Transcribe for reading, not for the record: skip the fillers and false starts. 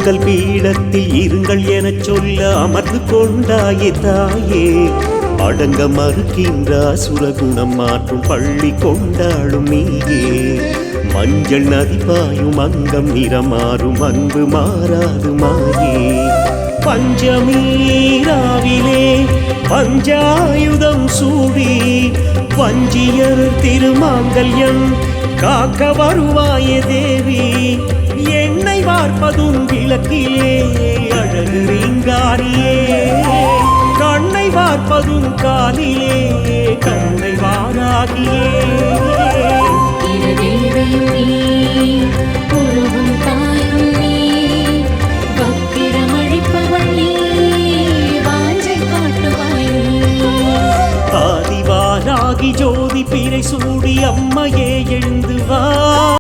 உங்கள் பீடத்தில் இருங்கள் எனச் சொல்ல அமர்ந்து கொண்டாயே தாயே. அடங்க மறுக்கின்ற அசுரகுணம் மாற்றும் பள்ளி கொண்டாடும் நீயே. மஞ்சள் நதி பாயும் அங்கம் நிறமாறும் அன்பு மாறாது மாயே. பஞ்சமீராவிலே பஞ்சாயுதம் சூடி வஞ்சியர் திருமாங்கல்யம் காக்க வருவாயே தேவி. என்னை வார்ப்பதும் விளக்கிலே அழகு ரீங்காரியே. கண்ணை வார்ப்பதும் காலிலே கண்ணை வாராகியே. ஆதிவாராகி ஜோதி பிறை சூடி அம்மையே எழுந்து வா.